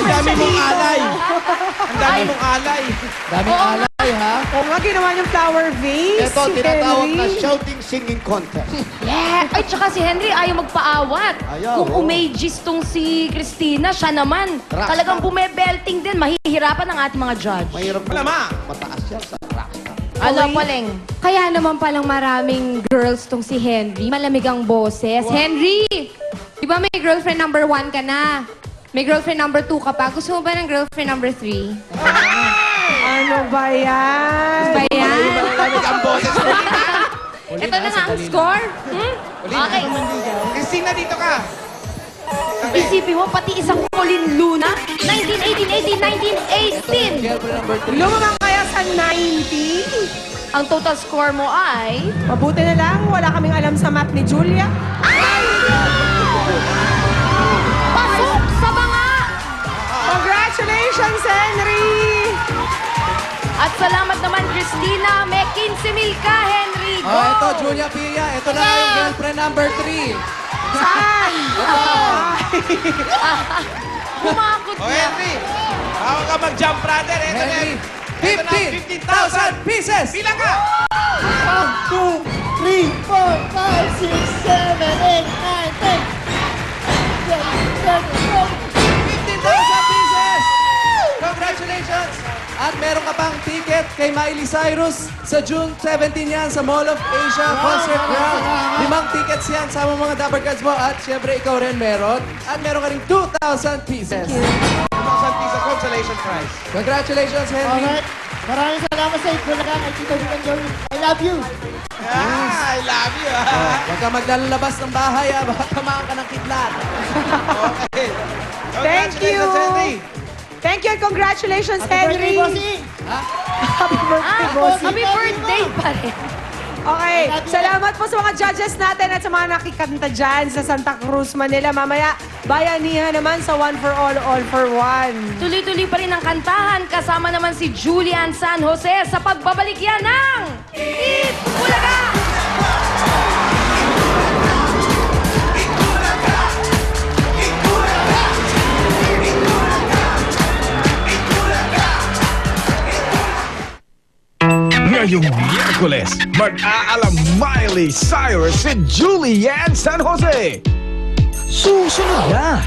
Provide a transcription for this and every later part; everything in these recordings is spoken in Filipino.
Ang dami mong alay. Ang dami mong alay. Daming alay, ha? Oo nga, ginawa niyang flower vase. Ito, si tinatawag na Henry. shouting singing contest. Yeah. Ay, tsaka si Henry ayaw magpaawat. Ayaw, Kung oh. umagis tong si Christina, siya naman. Rockstar. Talagang bumebelting din. Mahihirapan ang ating mga judge. Mahirap po. Malama. Mataas yan sa rockstar. Ano, Paleng? Kaya naman palang maraming girls tong si Henry. Malamig ang boses. Henry! Di ba may girlfriend number 1 ka na? May girlfriend number 2 ka pa. Gusto mo ba ng girlfriend number 3? Ano ba yan? Ba yan? Malamig ang boses mo. Ito na nga ang score. Okay. Christina, dito ka. Isipin mo, pati isang Colin Luna. 1918, 1918. Girlfriend number 3. Lumamang kaya sa 90? Ang total score mo ay... Mabuti na lang, wala kaming alam sa math ni Julia. Pasok sa banga! Congratulations, Henry! At salamat naman, Christina. May 15,000 ka, Henry. Go! Oh, ito, Julia Pia. Ito na nga yung girlfriend number 3. Saan? Bumakot O, na. Henry. Bawa ka mag-jump, brother. Ito na. Henry, Ito na, 15,000 pieces! Bilang ka. 1, 2, 3, 4, 5, 6, 7, 8, 9, 10. 15,000 pieces! Congratulations! At meron ka pang ticket kay Miley Cyrus sa June 17 yan sa Mall of Asia Concert Ground. 5 tickets yan sa mga Dapper Cards mo at syempre ikaw rin meron. At meron ka rin 2,000 pieces. 2,000 piece of consolation prize. Congratulations, Henry. Alright. Maraming salamat sa Itbulaga kay Tito Vic and Joey. I love you. I love you. Huwag ka maglalabas ng bahay, baka tamaan ka ng kidlat. Okay. Thank you. Congratulations, Henry. Thank you and congratulations, Happy birthday, Henry! bossing. Happy birthday, bossing! Happy birthday pa rin. Okay, salamat po sa mga judges natin at sa mga nakikanta dyan sa Santa Cruz, Manila. Mamaya, bayanihan naman sa One for All for One. Tuloy-tuloy pa rin ang kantahan. Kasama naman si Julian San Jose sa pagbabalik yan ng Eat Bulaga! Ngayong Miyerkules, mag-aalam Miley Cyrus si Julian San Jose. Susunod na!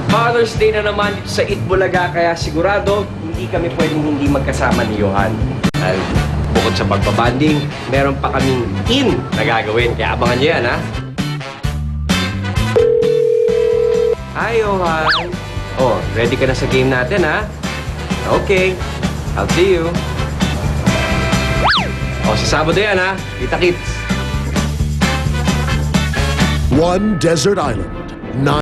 Father's Day na naman dito sa Itbulaga, kaya sigurado hindi kami pwedeng hindi magkasama ni Johan. Dahil bukod sa pagbabanding, meron pa kaming in na gagawin. Kaya abangan niyo yan, ha? Hi, Johan. Oh, ready ka na sa game natin, ha? Okay. I'll see you. Oh, sa Sabado yan, ha? Kita-kits. One desert island, 9